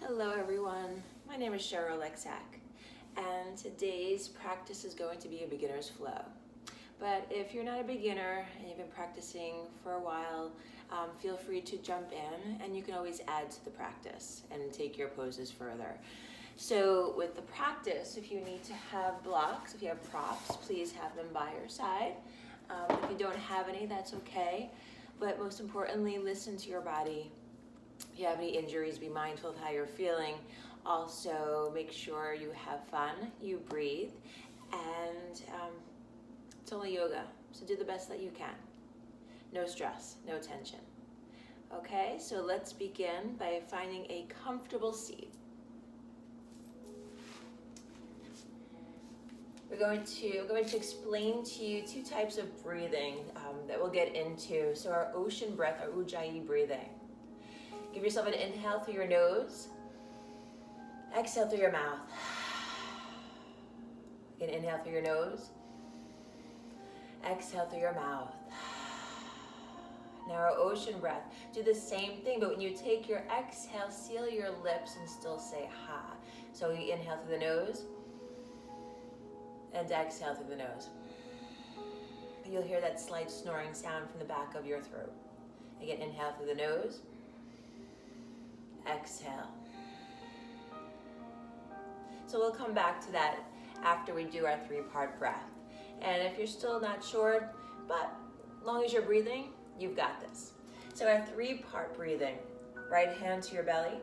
Hello everyone, my name is Cheryl Lexak, and today's practice is going to be a beginner's flow. But if you're not a beginner and you've been practicing for a while, feel free to jump in and you can always add to the practice and take your poses further. So with the practice, if you need to have blocks, if you have props, please have them by your side. If you don't have any, that's okay. But most importantly, listen to your body. If you have any injuries, be mindful of how you're feeling. Also, make sure you have fun, you breathe, and it's only yoga, so do the best that you can. No stress, no tension. Okay, so let's begin by finding a comfortable seat. I'm going to explain to you two types of breathing that we'll get into. So our ocean breath, our Ujjayi breathing. Give yourself an inhale through your nose. Exhale through your mouth. Again, inhale through your nose. Exhale through your mouth. Now our ocean breath. Do the same thing, but when you take your exhale, seal your lips and still say ha. So you inhale through the nose and exhale through the nose. You'll hear that slight snoring sound from the back of your throat. Again, inhale through the nose. Exhale. So we'll come back to that after we do our 3-part breath. And if you're still not sure, but as long as you're breathing, you've got this. So our 3-part breathing, right hand to your belly,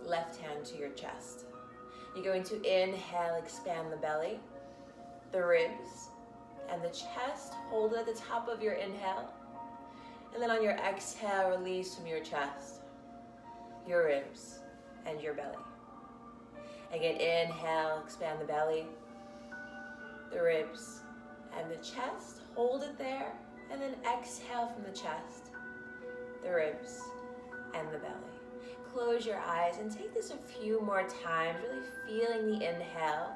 left hand to your chest. You're going to inhale, expand the belly, the ribs, and the chest. Hold it at the top of your inhale. And then on your exhale, release from your chest, your ribs, and your belly. Again, inhale, expand the belly, the ribs, and the chest. Hold it there, and then exhale from the chest, the ribs, and the belly. Close your eyes and take this a few more times, really feeling the inhale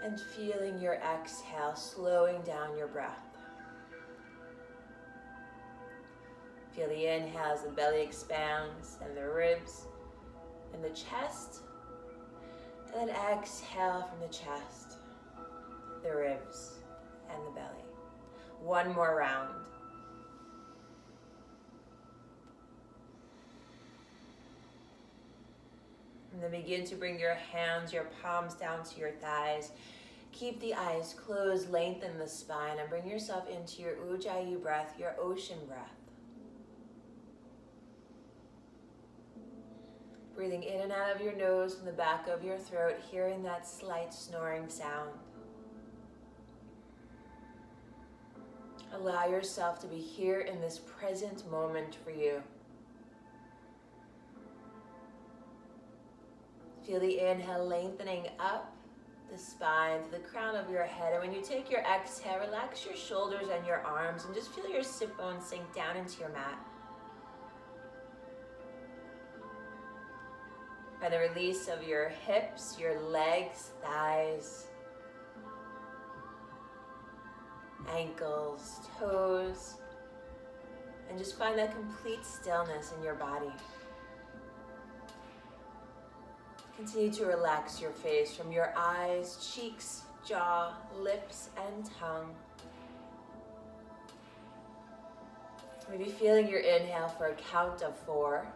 and feeling your exhale, slowing down your breath. Feel the inhale as the belly expands, and the ribs, and the chest, and then exhale from the chest, the ribs, and the belly. One more round. And then begin to bring your hands, your palms down to your thighs. Keep the eyes closed, lengthen the spine, and bring yourself into your Ujjayi breath, your ocean breath. Breathing in and out of your nose from the back of your throat, hearing that slight snoring sound. Allow yourself to be here in this present moment for you. Feel the inhale lengthening up the spine to the crown of your head. And when you take your exhale, relax your shoulders and your arms and just feel your sit bones sink down into your mat. By the release of your hips, your legs, thighs, ankles, toes, and just find that complete stillness in your body. Continue to relax your face from your eyes, cheeks, jaw, lips, and tongue. Maybe feeling your inhale for a count of 4.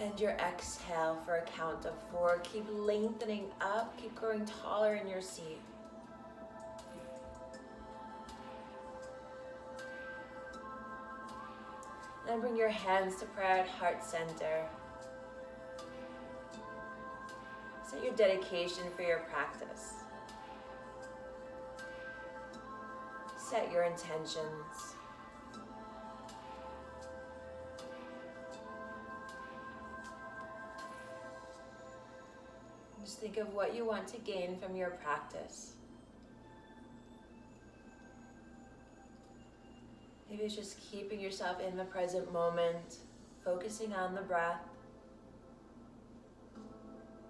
And your exhale for a count of 4. Keep lengthening up, keep growing taller in your seat. Then bring your hands to prayer at heart center. Set your dedication for your practice. Set your intentions. Just think of what you want to gain from your practice. Maybe it's just keeping yourself in the present moment, focusing on the breath,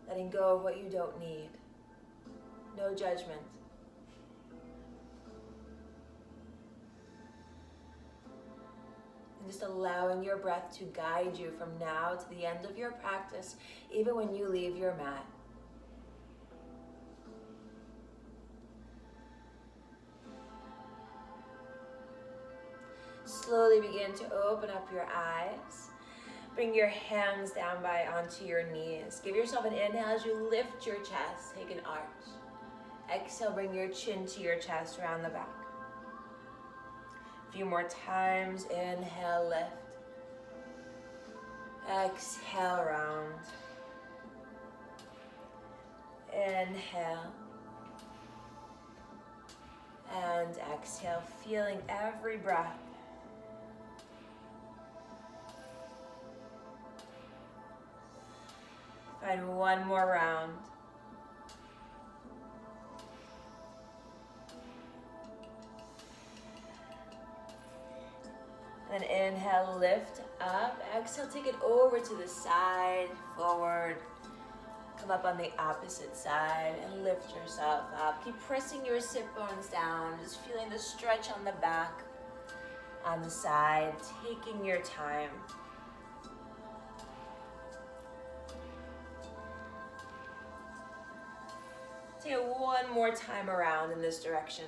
letting go of what you don't need. No judgment. And just allowing your breath to guide you from now to the end of your practice, even when you leave your mat. Slowly begin to open up your eyes. Bring your hands down onto your knees. Give yourself an inhale as you lift your chest. Take an arch. Exhale, bring your chin to your chest, around the back. A few more times. Inhale, lift. Exhale, round. Inhale. And exhale, feeling every breath. Find one more round. Then inhale, lift up. Exhale, take it over to the side, forward. Come up on the opposite side and lift yourself up. Keep pressing your sit bones down, just feeling the stretch on the back, on the side, taking your time. Take it one more time around in this direction.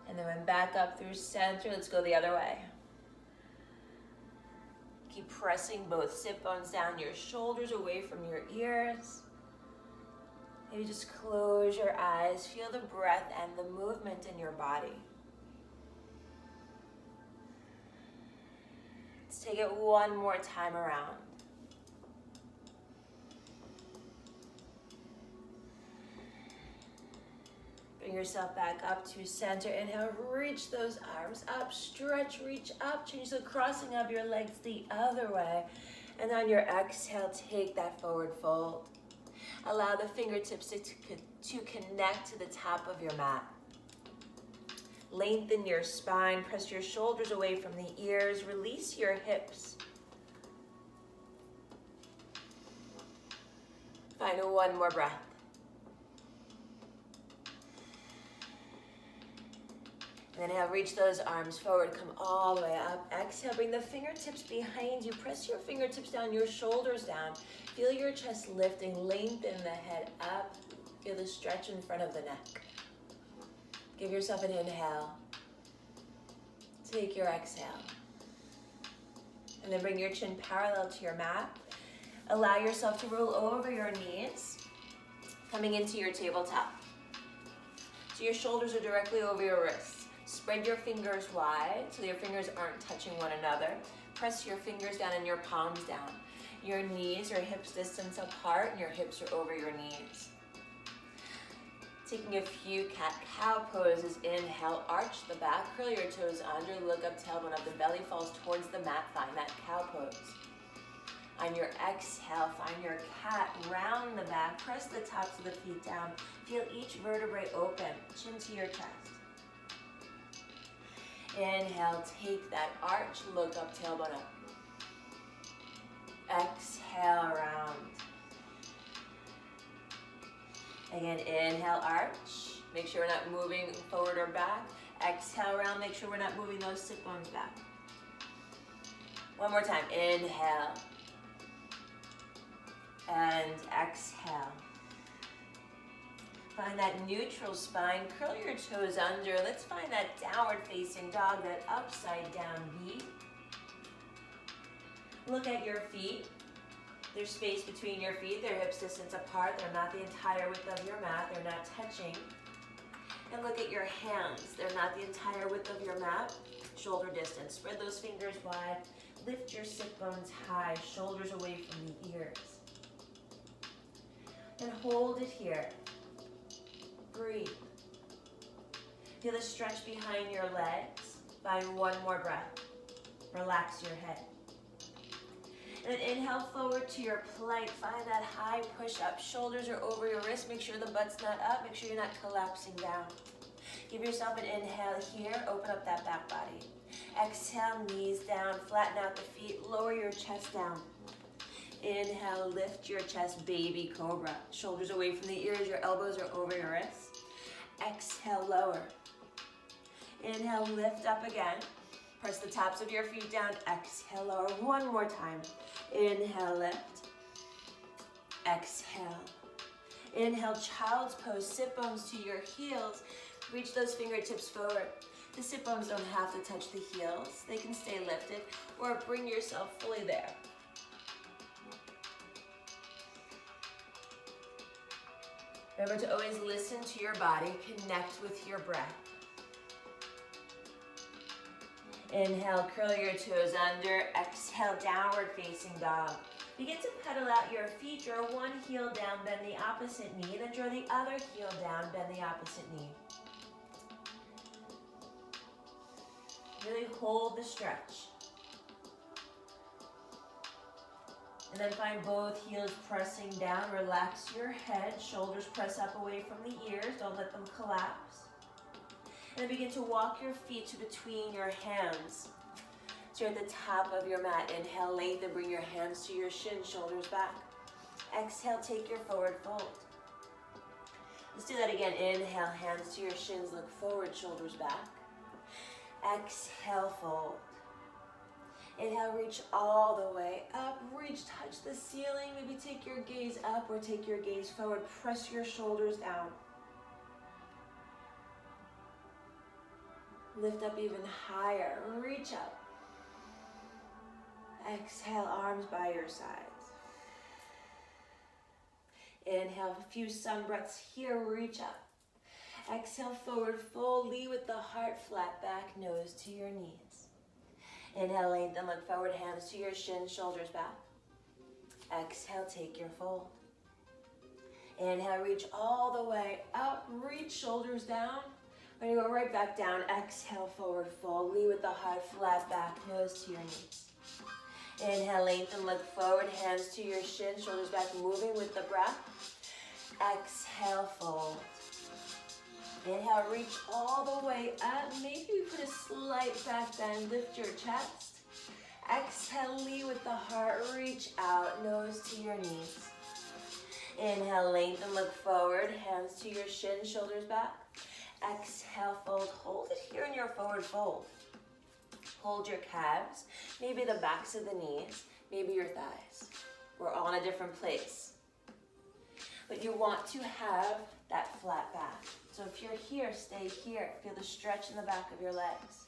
And then when back up through center, let's go the other way. Keep pressing both sit bones down, your shoulders away from your ears. Maybe just close your eyes, feel the breath and the movement in your body. Let's take it one more time around. Bring yourself back up to center. Inhale, reach those arms up, stretch, reach up, change the crossing of your legs the other way. And on your exhale, take that forward fold. Allow the fingertips to connect to the top of your mat. Lengthen your spine, press your shoulders away from the ears, release your hips. Find one more breath. And then inhale, reach those arms forward, come all the way up. Exhale, bring the fingertips behind you. Press your fingertips down, your shoulders down. Feel your chest lifting, lengthen the head up. Feel the stretch in front of the neck. Give yourself an inhale. Take your exhale. And then bring your chin parallel to your mat. Allow yourself to roll over your knees, coming into your tabletop. So your shoulders are directly over your wrists. Spread your fingers wide so your fingers aren't touching one another. Press your fingers down and your palms down. Your knees are hips distance apart and your hips are over your knees. Taking a few cat-cow poses. Inhale, arch the back, curl your toes under, look up, tailbone up, the belly falls towards the mat, find that cow pose. On your exhale, find your cat, round the back, press the tops of the feet down, feel each vertebrae open, chin to your chest. Inhale, take that arch, look up, tailbone up. Exhale, round. Again, inhale, arch. Make sure we're not moving forward or back. Exhale, round. Make sure we're not moving those sit bones back. One more time. Inhale. And exhale. Find that neutral spine. Curl your toes under. Let's find that downward facing dog, that upside down V. Look at your feet. There's space between your feet. They're hips distance apart. They're not the entire width of your mat. They're not touching. And look at your hands. They're not the entire width of your mat. Shoulder distance. Spread those fingers wide. Lift your sit bones high. Shoulders away from the ears. And hold it here. Breathe. Feel the stretch behind your legs. Find one more breath. Relax your head. And then inhale forward to your plank. Find that high push up. Shoulders are over your wrists. Make sure the butt's not up. Make sure you're not collapsing down. Give yourself an inhale here. Open up that back body. Exhale, knees down. Flatten out the feet. Lower your chest down. Inhale, lift your chest, baby cobra. Shoulders away from the ears. Your elbows are over your wrists. Exhale, lower. Inhale, lift up again. Press the tops of your feet down. Exhale, lower. One more time. Inhale, lift. Exhale. Inhale, child's pose. Sit bones to your heels. Reach those fingertips forward. The sit bones don't have to touch the heels. They can stay lifted, or bring yourself fully there. Remember to always listen to your body. Connect with your breath. Inhale, curl your toes under. Exhale, downward facing dog. Begin to pedal out your feet. Draw one heel down, bend the opposite knee. Then draw the other heel down, bend the opposite knee. Really hold the stretch. And then find both heels pressing down. Relax your head. Shoulders press up away from the ears. Don't let them collapse. And then begin to walk your feet to between your hands. So you're at the top of your mat. Inhale, lengthen, bring your hands to your shins, shoulders back. Exhale, take your forward fold. Let's do that again. Inhale, hands to your shins, look forward, shoulders back. Exhale, fold. Inhale, reach all the way up. Reach, touch the ceiling. Maybe take your gaze up or take your gaze forward. Press your shoulders down. Lift up even higher. Reach up. Exhale, arms by your sides. Inhale, a few sun breaths here. Reach up. Exhale, forward fold. Lead with the heart, flat back, nose to your knees. Inhale, lengthen, look forward, hands to your shins, shoulders back. Exhale, take your fold. Inhale, reach all the way up. Reach, shoulders down. We're going to go right back down. Exhale, forward fold. Lead with the heart, flat back, nose to your knees. Inhale, lengthen, look forward, hands to your shins, shoulders back, moving with the breath. Exhale, fold. Inhale, reach all the way up. Maybe we put a slight back bend, lift your chest. Exhale, lead with the heart, reach out, nose to your knees. Inhale, lengthen, look forward, hands to your shins, shoulders back. Exhale, fold, hold it here in your forward fold. Hold your calves, maybe the backs of the knees, maybe your thighs. We're all in a different place. But you want to have that flat back. So if you're here, stay here. Feel the stretch in the back of your legs.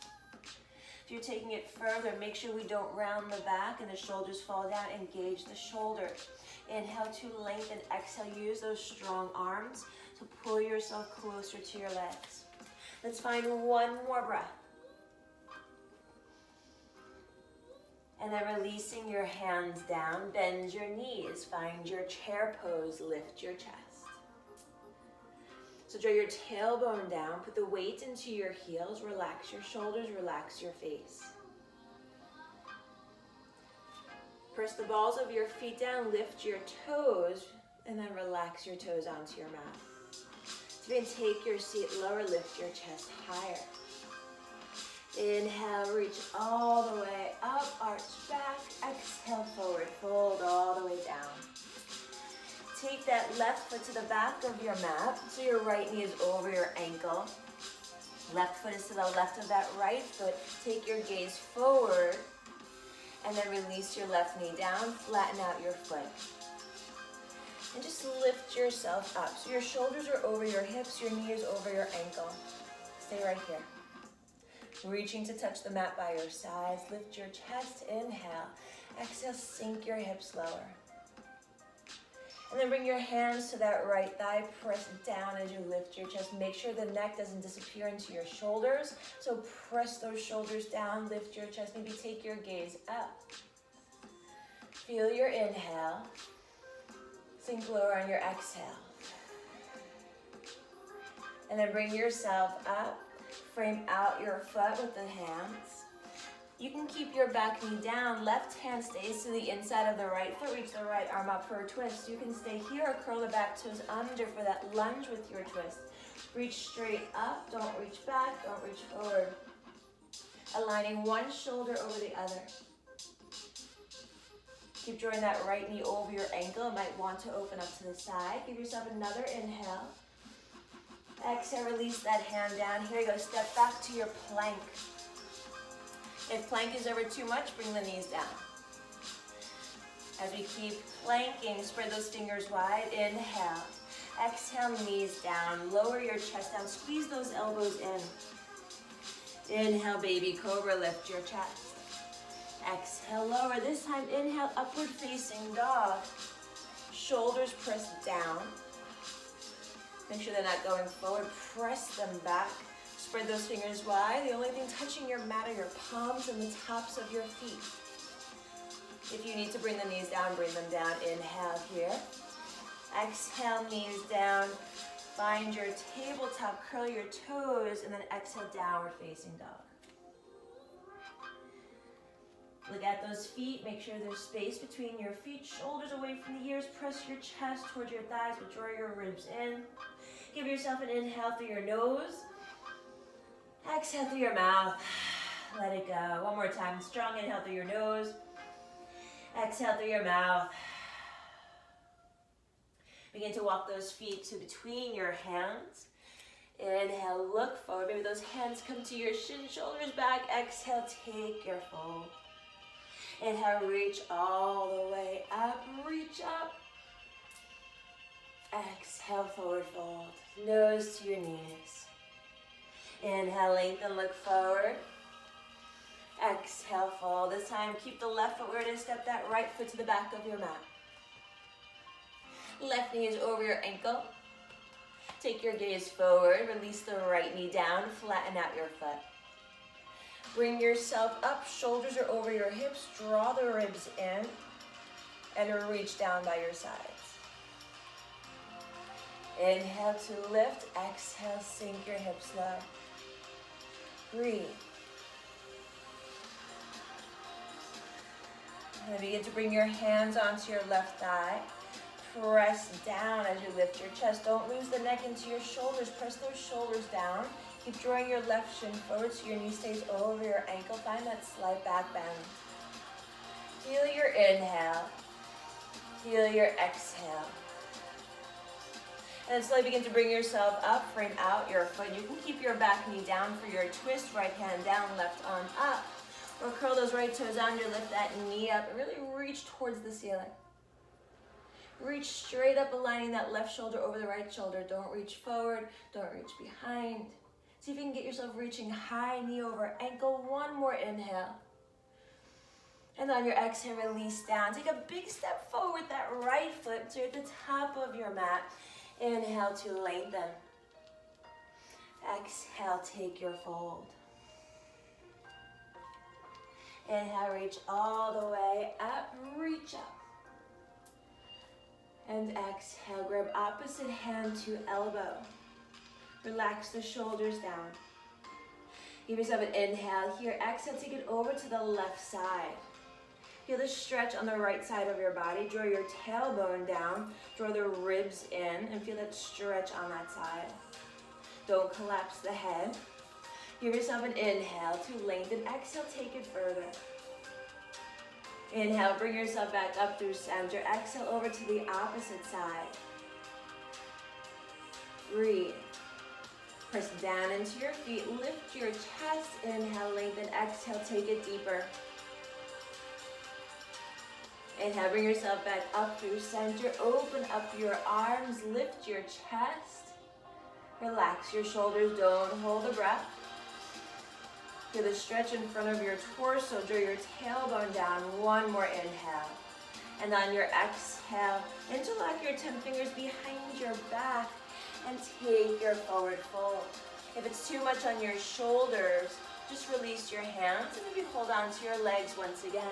If you're taking it further, make sure we don't round the back and the shoulders fall down. Engage the shoulders. Inhale to lengthen. Exhale, use those strong arms to pull yourself closer to your legs. Let's find one more breath. And then releasing your hands down, bend your knees, find your chair pose, lift your chest. So draw your tailbone down, put the weight into your heels, relax your shoulders, relax your face. Press the balls of your feet down, lift your toes, and then relax your toes onto your mat. So you can take your seat lower, lift your chest higher. Inhale, reach all the way up, arch back. Exhale, forward fold all the way down. Take that left foot to the back of your mat, so your right knee is over your ankle. Left foot is to the left of that right foot. Take your gaze forward, and then release your left knee down, flatten out your foot. And just lift yourself up. So your shoulders are over your hips, your knee is over your ankle. Stay right here. Reaching to touch the mat by your sides. Lift your chest, inhale. Exhale, sink your hips lower. And then bring your hands to that right thigh. Press down as you lift your chest. Make sure the neck doesn't disappear into your shoulders. So press those shoulders down, lift your chest. Maybe take your gaze up. Feel your inhale. Sink lower on your exhale. And then bring yourself up. Frame out your foot with the hands. You can keep your back knee down. Left hand stays to the inside of the right foot. Reach the right arm up for a twist. You can stay here or curl the back toes under for that lunge with your twist. Reach straight up. Don't reach back. Don't reach forward. Aligning one shoulder over the other. Keep drawing that right knee over your ankle. You might want to open up to the side. Give yourself another inhale. Exhale, release that hand down. Here you go, step back to your plank. If plank is ever too much, bring the knees down. As we keep planking, spread those fingers wide. Inhale. Exhale, knees down. Lower your chest down. Squeeze those elbows in. Inhale, baby cobra. Lift your chest. Exhale, lower. This time, inhale, upward facing dog. Shoulders pressed down. Make sure they're not going forward. Press them back. Spread those fingers wide. The only thing touching your mat are your palms and the tops of your feet. If you need to bring the knees down, bring them down. Inhale here. Exhale, knees down. Find your tabletop, curl your toes, and then exhale, downward facing dog. Look at those feet. Make sure there's space between your feet. Shoulders away from the ears. Press your chest towards your thighs, but draw your ribs in. Give yourself an inhale through your nose. Exhale through your mouth. Let it go. One more time. Strong inhale through your nose. Exhale through your mouth. Begin to walk those feet to between your hands. Inhale, look forward. Maybe those hands come to your shin, shoulders back. Exhale, take your fold. Inhale, reach all the way up. Reach up. Exhale, forward fold. Nose to your knees. Inhale, lengthen, look forward. Exhale, fold. This time, keep the left foot where it is. Step that right foot to the back of your mat. Left knee is over your ankle. Take your gaze forward. Release the right knee down. Flatten out your foot. Bring yourself up. Shoulders are over your hips. Draw the ribs in. And reach down by your sides. Inhale to lift. Exhale, sink your hips low. Breathe. And begin to bring your hands onto your left thigh. Press down as you lift your chest. Don't lose the neck into your shoulders. Press those shoulders down. Keep drawing your left shin forward so your knee stays over your ankle. Find that slight back bend. Feel your inhale. Feel your exhale. And then slowly begin to bring yourself up. Frame out your foot. You can keep your back knee down for your twist. Right hand down, left arm up. Or curl those right toes under. Lift that knee up and really reach towards the ceiling. Reach straight up, aligning that left shoulder over the right shoulder. Don't reach forward. Don't reach behind. See if you can get yourself reaching high, knee over ankle. One more inhale. And on your exhale, release down. Take a big step forward with that right foot so you're at the top of your mat. Inhale to lengthen. Exhale, take your fold. Inhale, reach all the way up. Reach up. And exhale, grab opposite hand to elbow. Relax the shoulders down. Give yourself an inhale here. Exhale, take it over to the left side. Feel the stretch on the right side of your body. Draw your tailbone down. Draw the ribs in and feel that stretch on that side. Don't collapse the head. Give yourself an inhale to lengthen. Exhale, take it further. Inhale, bring yourself back up through center. Exhale, over to the opposite side. Breathe. Press down into your feet. Lift your chest. Inhale, lengthen. Exhale, take it deeper. Inhale, bring yourself back up through center. Open up your arms. Lift your chest. Relax your shoulders. Don't hold the breath. Feel the stretch in front of your torso. Draw your tailbone down. One more inhale. And on your exhale, interlock your 10 fingers behind your back and take your forward fold. If it's too much on your shoulders, just release your hands and maybe hold on to your legs once again.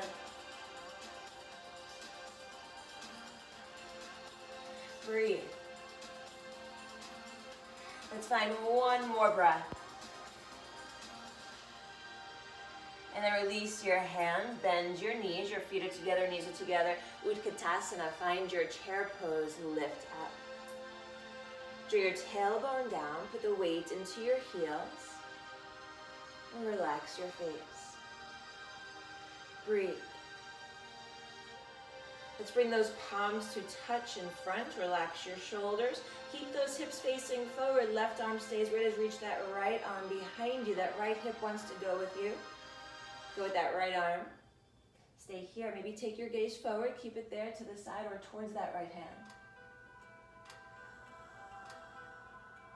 Breathe. Let's find one more breath. And then release your hand, bend your knees, your feet are together, knees are together. Utkatasana, find your chair pose, lift up. Draw your tailbone down, put the weight into your heels, and relax your face. Breathe. Let's bring those palms to touch in front. Relax your shoulders. Keep those hips facing forward. Left arm stays where it is. Reach that right arm behind you. That right hip wants to go with you. Go with that right arm. Stay here. Maybe take your gaze forward. Keep it there to the side or towards that right hand.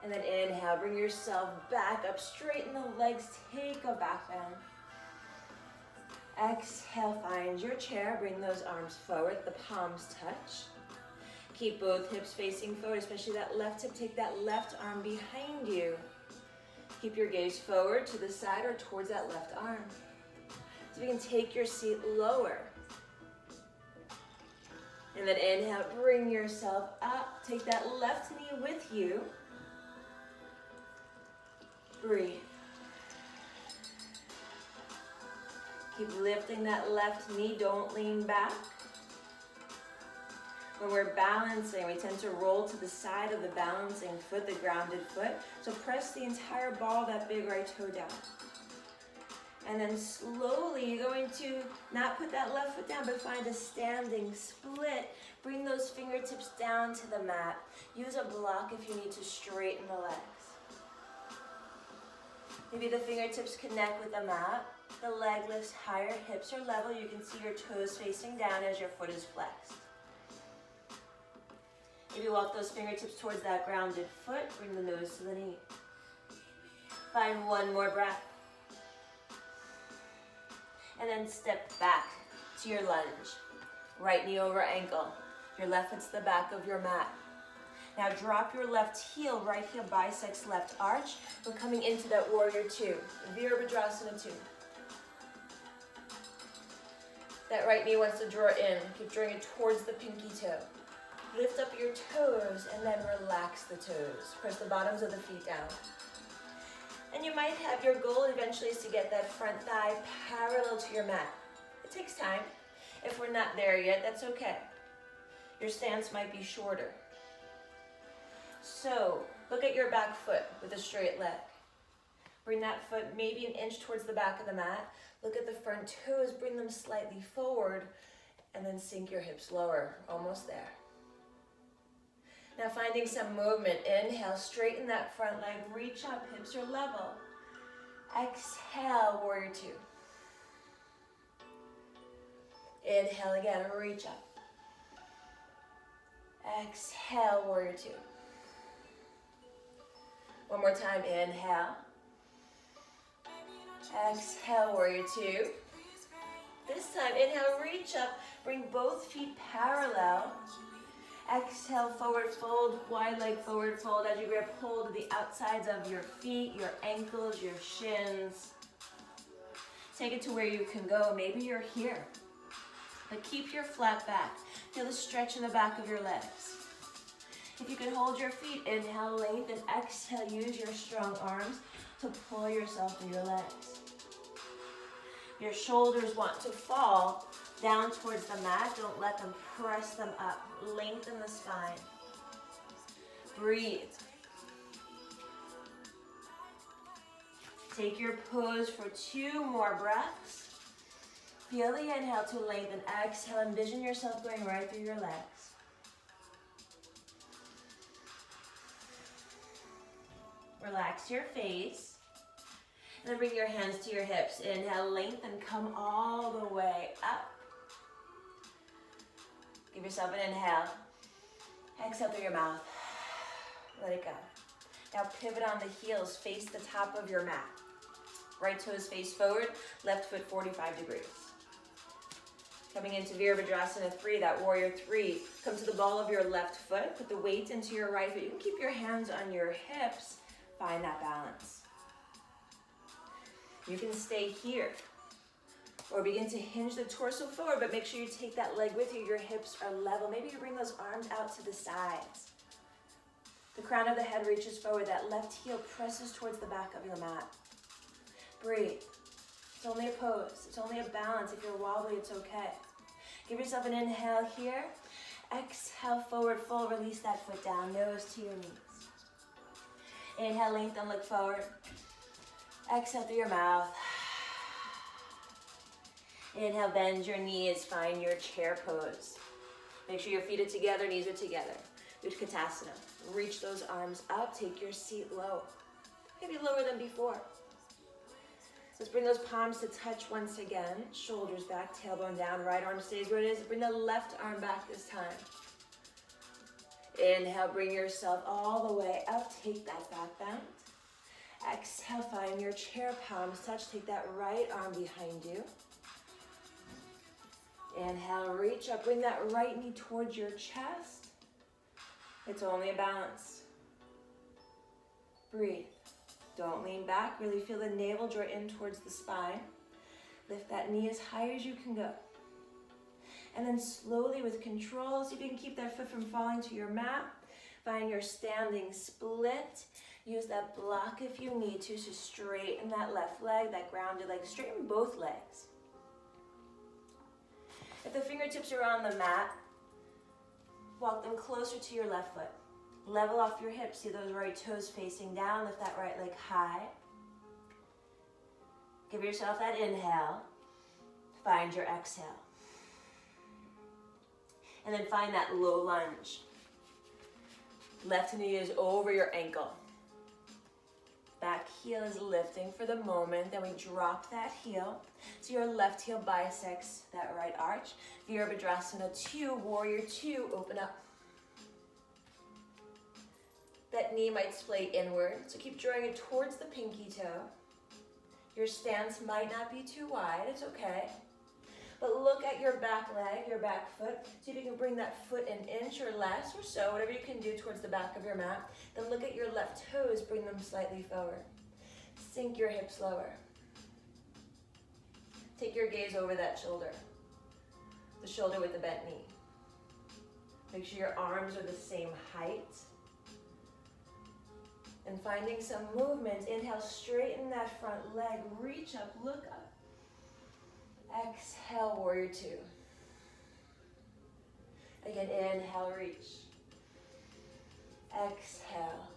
And then inhale. Bring yourself back up. Straighten the legs. Take a back bend. Exhale. Find your chair. Bring those arms forward. The palms touch. Keep both hips facing forward, especially that left hip. Take that left arm behind you. Keep your gaze forward to the side or towards that left arm. So you can take your seat lower. And then inhale, bring yourself up. Take that left knee with you. Breathe. Keep lifting that left knee, don't lean back. When we're balancing, we tend to roll to the side of the balancing foot, the grounded foot. So press the entire ball, that big right toe down. And then slowly, you're going to not put that left foot down, but find a standing split. Bring those fingertips down to the mat. Use a block if you need to straighten the legs. Maybe the fingertips connect with the mat. The leg lifts higher, hips are level. You can see your toes facing down as your foot is flexed. Maybe walk those fingertips towards that grounded foot. Bring the nose to the knee. Find one more breath. And then step back to your lunge. Right knee over ankle. Your left foot's the back of your mat. Now drop your left heel, right heel bisects left arch. We're coming into that warrior two, Virabhadrasana 2. That right knee wants to draw in. Keep drawing it towards the pinky toe. Lift up your toes and then relax the toes. Press the bottoms of the feet down. And you might have your goal eventually is to get that front thigh parallel to your mat. It takes time. If we're not there yet, that's okay. Your stance might be shorter. So look at your back foot with a straight leg. Bring that foot maybe an inch towards the back of the mat. Look at the front toes, bring them slightly forward, and then sink your hips lower, almost there. Now finding some movement, inhale, straighten that front leg, reach up, hips are level. Exhale, warrior two. Inhale again, reach up. Exhale, warrior two. One more time, inhale. Exhale, warrior two. This time, inhale, reach up, bring both feet parallel. Exhale, forward fold, wide leg forward fold as you grab hold of the outsides of your feet, your ankles, your shins. Take it to where you can go. Maybe you're here, but keep your flat back. Feel the stretch in the back of your legs. If you can hold your feet, inhale, lengthen, exhale, use your strong arms to pull yourself through your legs. Your shoulders want to fall down towards the mat. Don't let them press them up. Lengthen the spine. Breathe. Take your pose for 2 more breaths. Feel the inhale to lengthen. Exhale, envision yourself going right through your legs. Relax your face. And then bring your hands to your hips. Inhale, lengthen, come all the way up. Give yourself an inhale. Exhale through your mouth. Let it go. Now pivot on the heels, face the top of your mat. Right toes face forward, left foot 45 degrees. Coming into Virabhadrasana 3, that warrior 3. Come to the ball of your left foot, put the weight into your right foot. You can keep your hands on your hips. Find that balance. You can stay here or begin to hinge the torso forward, but make sure you take that leg with you. Your hips are level. Maybe you bring those arms out to the sides. The crown of the head reaches forward. That left heel presses towards the back of your mat. Breathe. It's only a pose. It's only a balance. If you're wobbly, it's okay. Give yourself an inhale here. Exhale, forward fold. Release that foot down, nose to your knees. Inhale, lengthen, look forward. Exhale through your mouth. Inhale, bend your knees, find your chair pose. Make sure your feet are together, knees are together. Utkatasana. Reach those arms up, take your seat low. Maybe lower than before. So let's bring those palms to touch once again. Shoulders back, tailbone down, right arm stays where it is. Bring the left arm back this time. Inhale, bring yourself all the way up. Take that back bend. Exhale, find your chair, palms touch. Take that right arm behind you. Inhale, reach up. Bring that right knee towards your chest. It's only a balance. Breathe. Don't lean back. Really feel the navel draw in towards the spine. Lift that knee as high as you can go. And then slowly with control, see if you can keep that foot from falling to your mat. Find your standing split. Use that block if you need to. So straighten that left leg, that grounded leg. Straighten both legs. If the fingertips are on the mat, walk them closer to your left foot. Level off your hips. See those right toes facing down. Lift that right leg high. Give yourself that inhale. Find your exhale. And then find that low lunge. Left knee is over your ankle. Back heel is lifting for the moment. Then we drop that heel. So your left heel bisects that right arch. Virabhadrasana 2, warrior 2, open up. That knee might splay inward, so keep drawing it towards the pinky toe. Your stance might not be too wide, it's okay. But look at your back leg, your back foot. See if you can bring that foot an inch or less or so, whatever you can do towards the back of your mat. Then look at your left toes, bring them slightly forward. Sink your hips lower. Take your gaze over that shoulder, the shoulder with the bent knee. Make sure your arms are the same height. And finding some movement, inhale, straighten that front leg, reach up, look up. Exhale, warrior 2. Again, inhale, reach. Exhale.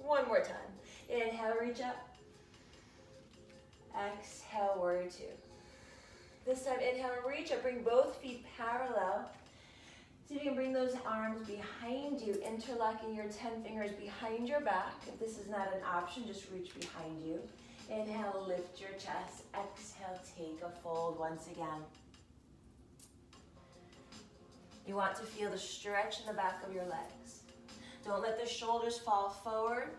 One more time. Inhale, reach up. Exhale, warrior 2. This time, inhale, reach up. Bring both feet parallel. See if you can bring those arms behind you, interlocking your 10 fingers behind your back. If this is not an option, just reach behind you. Inhale, lift your chest. Exhale, take a fold once again. You want to feel the stretch in the back of your legs. Don't let the shoulders fall forward.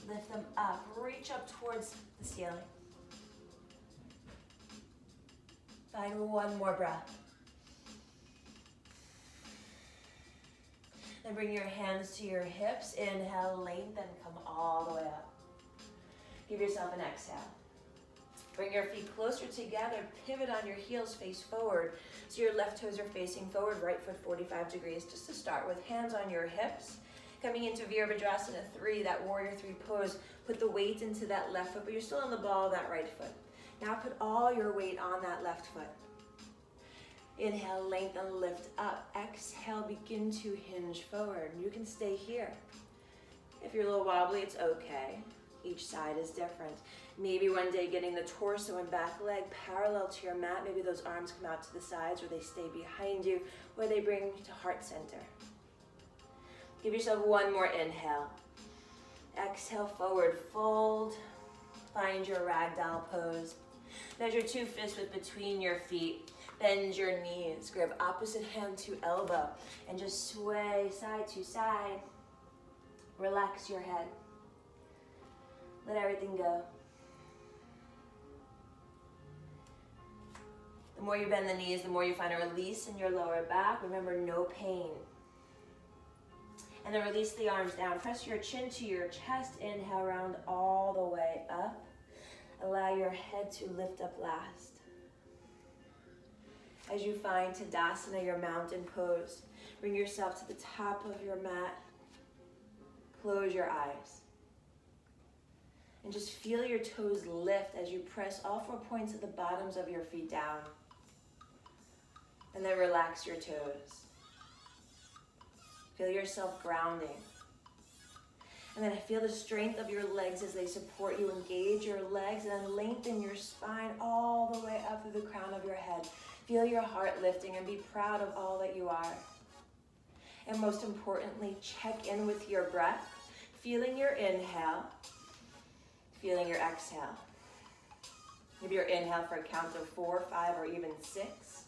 Lift them up. Reach up towards the ceiling. Find one more breath. Then bring your hands to your hips. Inhale, lengthen, come all the way up. Give yourself an exhale. Bring your feet closer together. Pivot on your heels, face forward. So your left toes are facing forward, right foot 45 degrees. Just to start with, hands on your hips. Coming into Virabhadrasana 3, that warrior 3 pose. Put the weight into that left foot, but you're still on the ball of that right foot. Now put all your weight on that left foot. Inhale, lengthen, lift up. Exhale, begin to hinge forward. You can stay here. If you're a little wobbly, it's okay. Each side is different. Maybe one day getting the torso and back leg parallel to your mat. Maybe those arms come out to the sides, or they stay behind you, or they bring you to heart center. Give yourself one more inhale. Exhale, forward fold. Find your ragdoll pose. Measure 2 fists width between your feet. Bend your knees. Grab opposite hand to elbow and just sway side to side. Relax your head. Let everything go. The more you bend the knees, the more you find a release in your lower back. Remember, no pain. And then release the arms down. Press your chin to your chest. Inhale, round all the way up. Allow your head to lift up last. As you find Tadasana, your mountain pose, bring yourself to the top of your mat. Close your eyes. And just feel your toes lift as you press all 4 points of the bottoms of your feet down. And then relax your toes. Feel yourself grounding. And then feel the strength of your legs as they support you. Engage your legs and then lengthen your spine all the way up through the crown of your head. Feel your heart lifting and be proud of all that you are. And most importantly, check in with your breath, feeling your inhale, feeling your exhale. Maybe your inhale for a count of 4, 5, or even 6.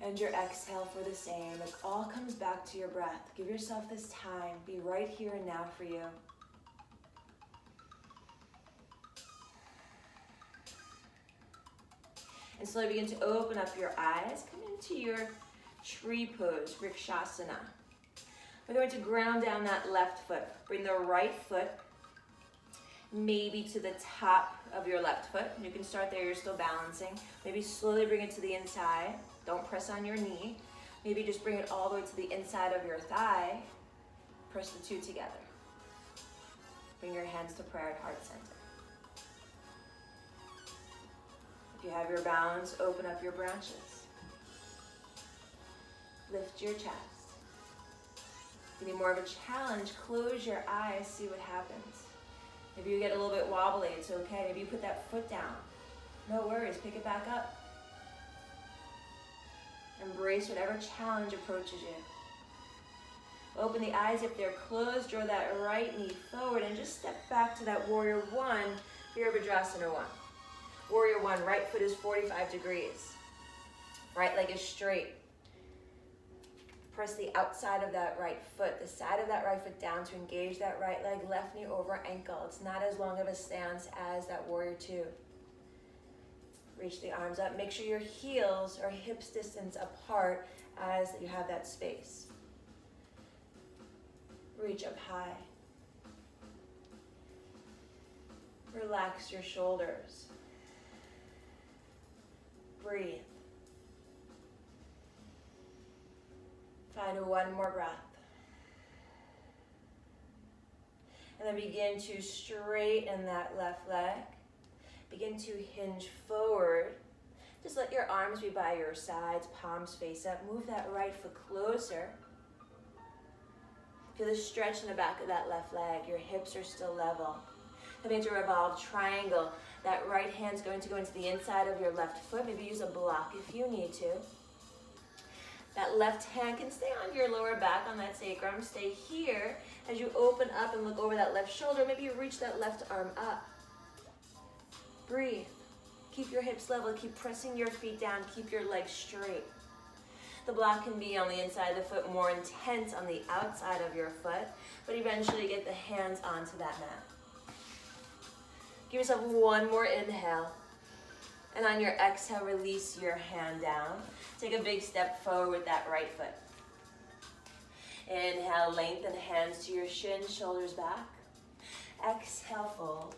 And your exhale for the same. It all comes back to your breath. Give yourself this time. Be right here and now for you. And slowly begin to open up your eyes. Come into your tree pose, Vrikshasana. We're going to ground down that left foot. Bring the right foot maybe to the top of your left foot. You can start there, you're still balancing. Maybe slowly bring it to the inside. Don't press on your knee. Maybe just bring it all the way to the inside of your thigh. Press the two together. Bring your hands to prayer at heart center. If you have your balance, open up your branches. Lift your chest. If you need more of a challenge, close your eyes, see what happens. Maybe you get a little bit wobbly, it's okay. Maybe you put that foot down. No worries, pick it back up. Embrace whatever challenge approaches you. Open the eyes if they're closed, draw that right knee forward and just step back to that warrior one, Virabhadrasana 1. Warrior 1, right foot is 45 degrees. Right leg is straight. Press the outside of that right foot, the side of that right foot down to engage that right leg, left knee over ankle. It's not as long of a stance as that warrior 2. Reach the arms up. Make sure your heels are hips distance apart as you have that space. Reach up high. Relax your shoulders. Breathe. Find one more breath. And then begin to straighten that left leg. Begin to hinge forward. Just let your arms be by your sides, palms face up. Move that right foot closer. Feel the stretch in the back of that left leg. Your hips are still level. Coming into revolved triangle. That right hand's going to go into the inside of your left foot. Maybe use a block if you need to. That left hand can stay on your lower back, on that sacrum. Stay here as you open up and look over that left shoulder. Maybe you reach that left arm up. Breathe. Keep your hips level. Keep pressing your feet down. Keep your legs straight. The block can be on the inside of the foot, more intense on the outside of your foot, but eventually get the hands onto that mat. Give yourself one more inhale. And on your exhale, release your hand down. Take a big step forward with that right foot. Inhale, lengthen hands to your shins, shoulders back. Exhale, fold.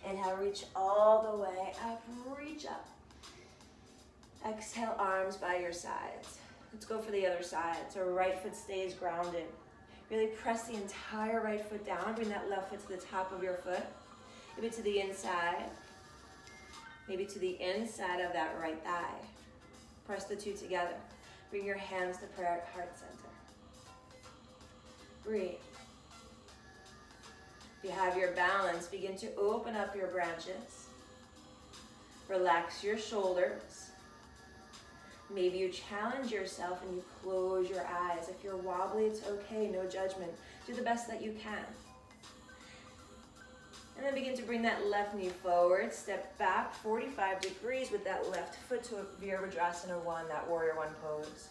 Inhale, reach all the way up, reach up. Exhale, arms by your sides. Let's go for the other side. So right foot stays grounded. Really press the entire right foot down. Bring that left foot to the top of your foot. Maybe to the inside. Maybe to the inside of that right thigh. Press the two together. Bring your hands to prayer at heart center. Breathe. If you have your balance, begin to open up your branches. Relax your shoulders. Maybe you challenge yourself and you close your eyes. If you're wobbly, it's okay, no judgment. Do the best that you can. And then begin to bring that left knee forward. Step back 45 degrees with that left foot to Virabhadrasana 1, that warrior 1 pose.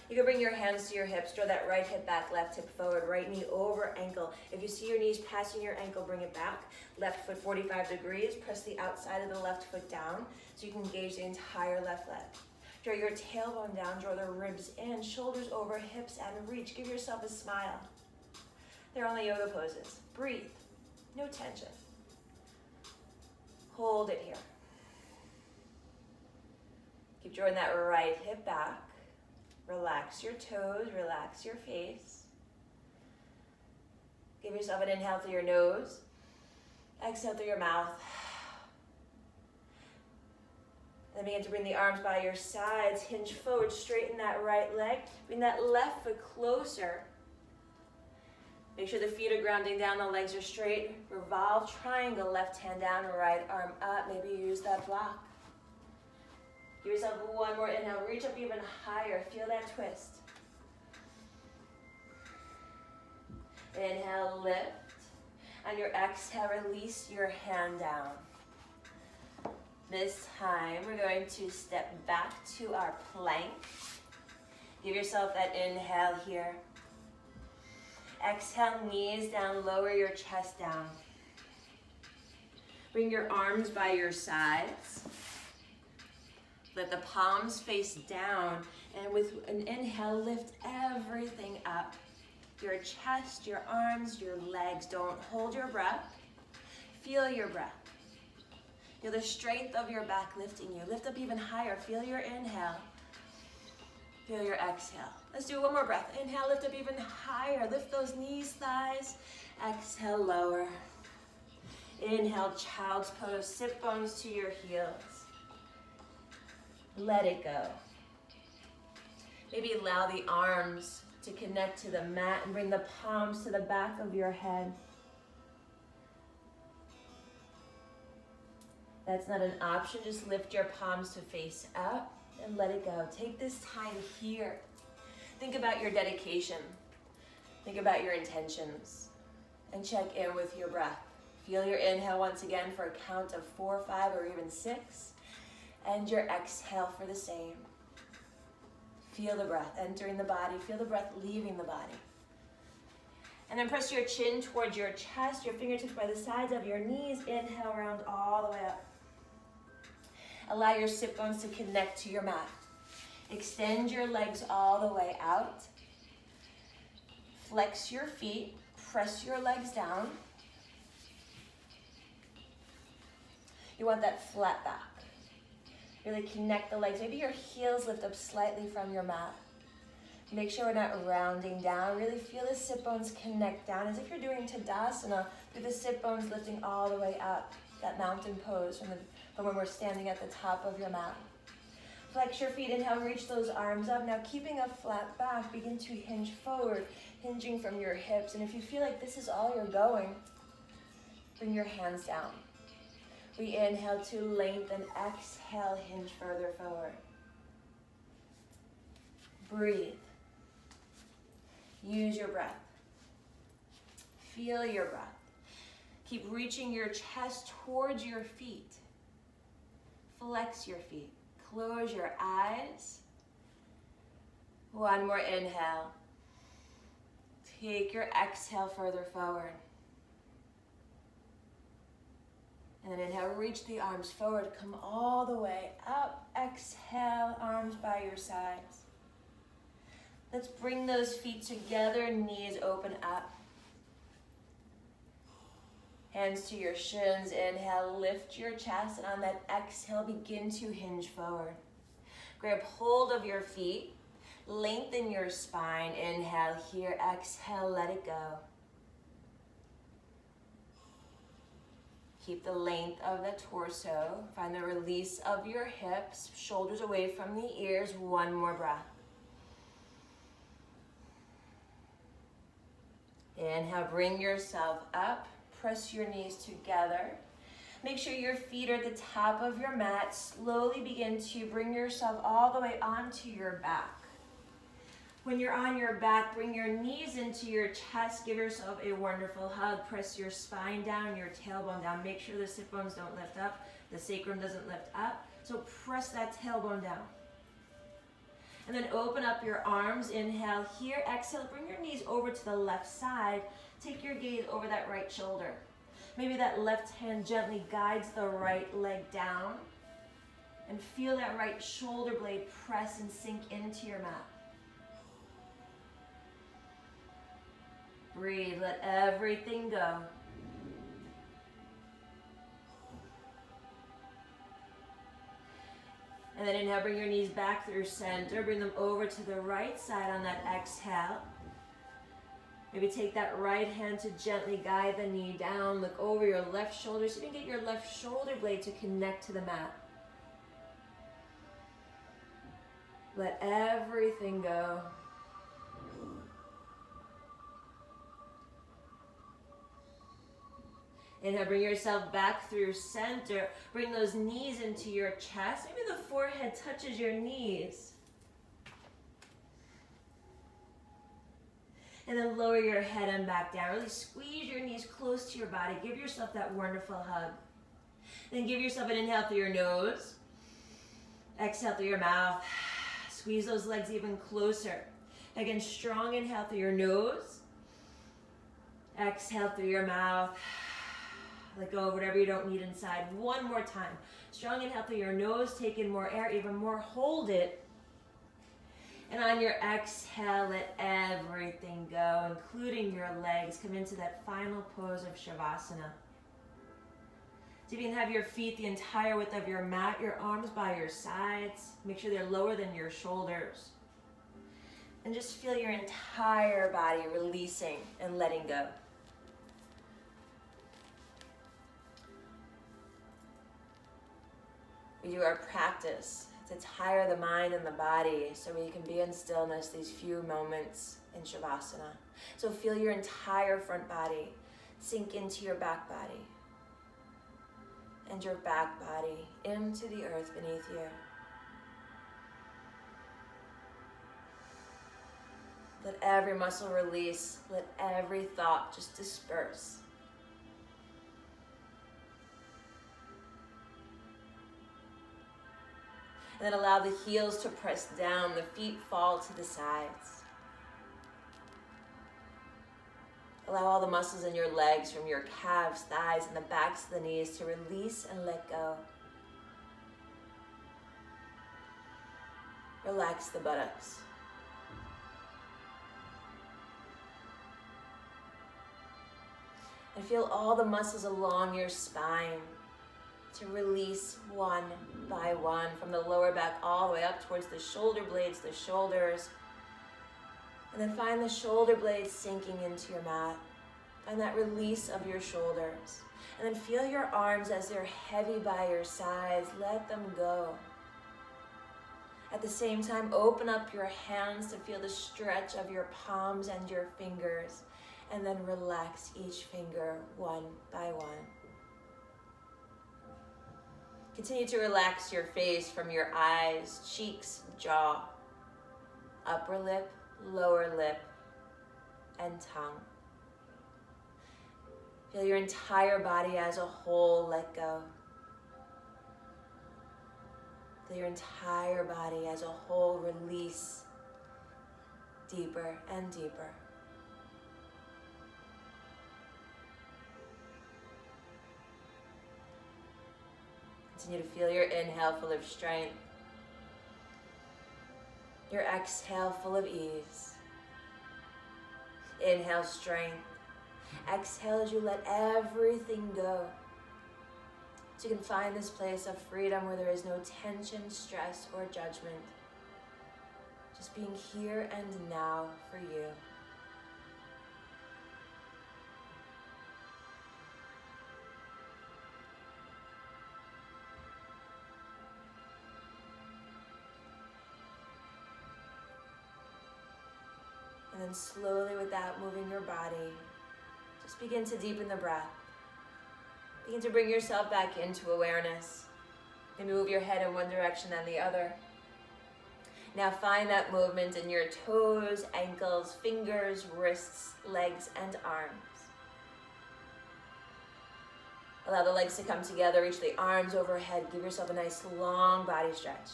You can bring your hands to your hips. Draw that right hip back, left hip forward, right knee over ankle. If you see your knees passing your ankle, bring it back. Left foot 45 degrees. Press the outside of the left foot down so you can engage the entire left leg. Draw your tailbone down, draw the ribs in, shoulders over hips and reach. Give yourself a smile. They're only yoga poses. Breathe. No tension. Hold it here. Keep drawing that right hip back. Relax your toes, relax your face. Give yourself an inhale through your nose. Exhale through your mouth. Then begin to bring the arms by your sides. Hinge forward, straighten that right leg. Bring that left foot closer. Make sure the feet are grounding down, the legs are straight. Revolve triangle, left hand down, right arm up. Maybe use that block. Give yourself one more inhale. Reach up even higher. Feel that twist. Inhale, lift. On your exhale, release your hand down. This time, we're going to step back to our plank. Give yourself that inhale here. Exhale, knees down, lower your chest down. Bring your arms by your sides. Let the palms face down, and with an inhale, lift everything up. Your chest, your arms, your legs. Don't hold your breath. Feel your breath. Feel the strength of your back lifting you. Lift up even higher. Feel your inhale. Feel your exhale. Let's do one more breath. Inhale, lift up even higher. Lift those knees, thighs. Exhale, lower. Inhale, child's pose. Sit bones to your heels. Let it go. Maybe allow the arms to connect to the mat and bring the palms to the back of your head. That's not an option. Just lift your palms to face up and let it go. Take this time here. Think about your dedication. Think about your intentions. And check in with your breath. Feel your inhale once again for a count of 4, 5, or even 6. And your exhale for the same. Feel the breath entering the body. Feel the breath leaving the body. And then press your chin towards your chest, your fingertips by the sides of your knees. Inhale, round all the way up. Allow your sit bones to connect to your mat. Extend your legs all the way out. Flex your feet. Press your legs down. You want that flat back. Really connect the legs. Maybe your heels lift up slightly from your mat. Make sure we're not rounding down. Really feel the sit bones connect down as if you're doing Tadasana, through the sit bones lifting all the way up. That mountain pose from when we're standing at the top of your mat. Flex your feet. Inhale, reach those arms up. Now keeping a flat back, begin to hinge forward, hinging from your hips. And if you feel like this is all you're going, bring your hands down. We inhale to lengthen, exhale, hinge further forward. Breathe. Use your breath. Feel your breath. Keep reaching your chest towards your feet. Flex your feet. Close your eyes. One more inhale. Take your exhale further forward. And then inhale, reach the arms forward, come all the way up. Exhale, arms by your sides. Let's bring those feet together, knees open up. Hands to your shins. Inhale, lift your chest, and on that exhale, begin to hinge forward. Grab hold of your feet, lengthen your spine. Inhale here, exhale, let it go. Keep the length of the torso. Find the release of your hips, shoulders away from the ears. One more breath. Inhale, bring yourself up. Press your knees together. Make sure your feet are at the top of your mat. Slowly begin to bring yourself all the way onto your back. When you're on your back, bring your knees into your chest. Give yourself a wonderful hug. Press your spine down, your tailbone down. Make sure the sit bones don't lift up. The sacrum doesn't lift up. So press that tailbone down. And then open up your arms. Inhale here. Exhale. Bring your knees over to the left side. Take your gaze over that right shoulder. Maybe that left hand gently guides the right leg down. And feel that right shoulder blade press and sink into your mat. Breathe, let everything go. And then inhale, bring your knees back through center. Bring them over to the right side on that exhale. Maybe take that right hand to gently guide the knee down. Look over your left shoulder so you can get your left shoulder blade to connect to the mat. Let everything go. Inhale, bring yourself back through center. Bring those knees into your chest. Maybe the forehead touches your knees. And then lower your head and back down. Really squeeze your knees close to your body. Give yourself that wonderful hug. Then give yourself an inhale through your nose. Exhale through your mouth. Squeeze those legs even closer. Again, strong inhale through your nose. Exhale through your mouth. Let go of whatever you don't need inside. One more time. Strong inhale through your nose. Take in more air, even more. Hold it. And on your exhale, let everything go, including your legs. Come into that final pose of Shavasana. So you can have your feet the entire width of your mat, your arms by your sides. Make sure they're lower than your shoulders. And just feel your entire body releasing and letting go. We do our practice to tire the mind and the body so we can be in stillness these few moments in Shavasana. So feel your entire front body sink into your back body and your back body into the earth beneath you. Let every muscle release. Let every thought just disperse. And then allow the heels to press down, the feet fall to the sides. Allow all the muscles in your legs, from your calves, thighs, and the backs of the knees to release and let go. Relax the buttocks. And feel all the muscles along your spine to release one by one, from the lower back all the way up towards the shoulder blades, the shoulders. And then find the shoulder blades sinking into your mat. Find that release of your shoulders. And then feel your arms as they're heavy by your sides. Let them go. At the same time, open up your hands to feel the stretch of your palms and your fingers. And then relax each finger one by one. Continue to relax your face from your eyes, cheeks, jaw, upper lip, lower lip, and tongue. Feel your entire body as a whole let go. Feel your entire body as a whole release deeper and deeper. Continue to feel your inhale full of strength. Your exhale full of ease. Inhale, strength. Exhale as you let everything go. So you can find this place of freedom where there is no tension, stress, or judgment. Just being here and now for you. And then slowly, without moving your body, just begin to deepen the breath. Begin to bring yourself back into awareness. Maybe move your head in one direction and the other. Now find that movement in your toes, ankles, fingers, wrists, legs, and arms. Allow the legs to come together, reach the arms overhead. Give yourself a nice long body stretch.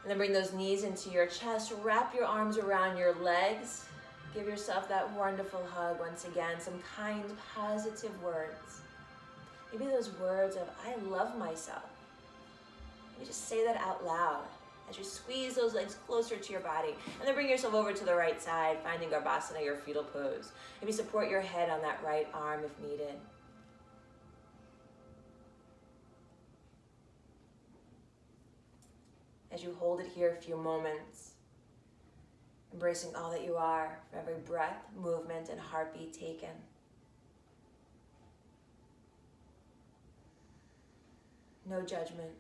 And then bring those knees into your chest. Wrap your arms around your legs. Give yourself that wonderful hug once again. Some kind, positive words. Maybe those words of, I love myself. Maybe just say that out loud as you squeeze those legs closer to your body. And then bring yourself over to the right side, finding Virabhadrasana, your fetal pose. Maybe support your head on that right arm if needed. As you hold it here a few moments, embracing all that you are for every breath, movement, and heartbeat taken. No judgment.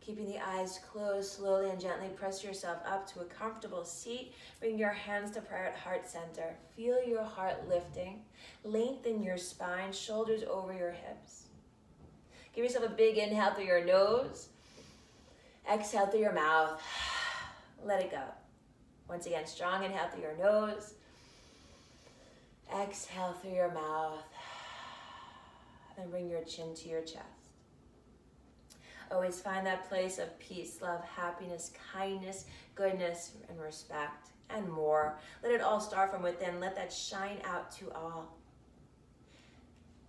Keeping the eyes closed, slowly and gently press yourself up to a comfortable seat. Bring your hands to prayer at heart center. Feel your heart lifting. Lengthen your spine, shoulders over your hips. Give yourself a big inhale through your nose. Exhale through your mouth. Let it go. Once again, strong inhale through your nose. Exhale through your mouth. Then bring your chin to your chest. Always find that place of peace, love, happiness, kindness, goodness, and respect, and more. Let it all start from within. Let that shine out to all.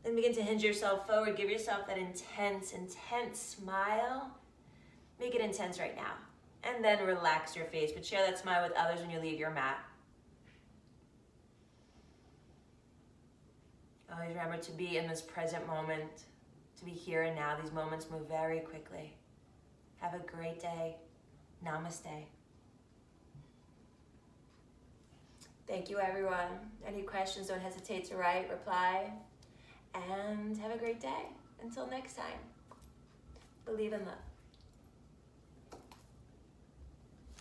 Then begin to hinge yourself forward. Give yourself that intense, intense smile. Make it intense right now. And then relax your face, but share that smile with others when you leave your mat. Always remember to be in this present moment. To be here and now. These moments move very quickly. Have a great day. Namaste. Thank you, everyone. Any questions, don't hesitate to write, reply, and have a great day. Until next time, believe in love.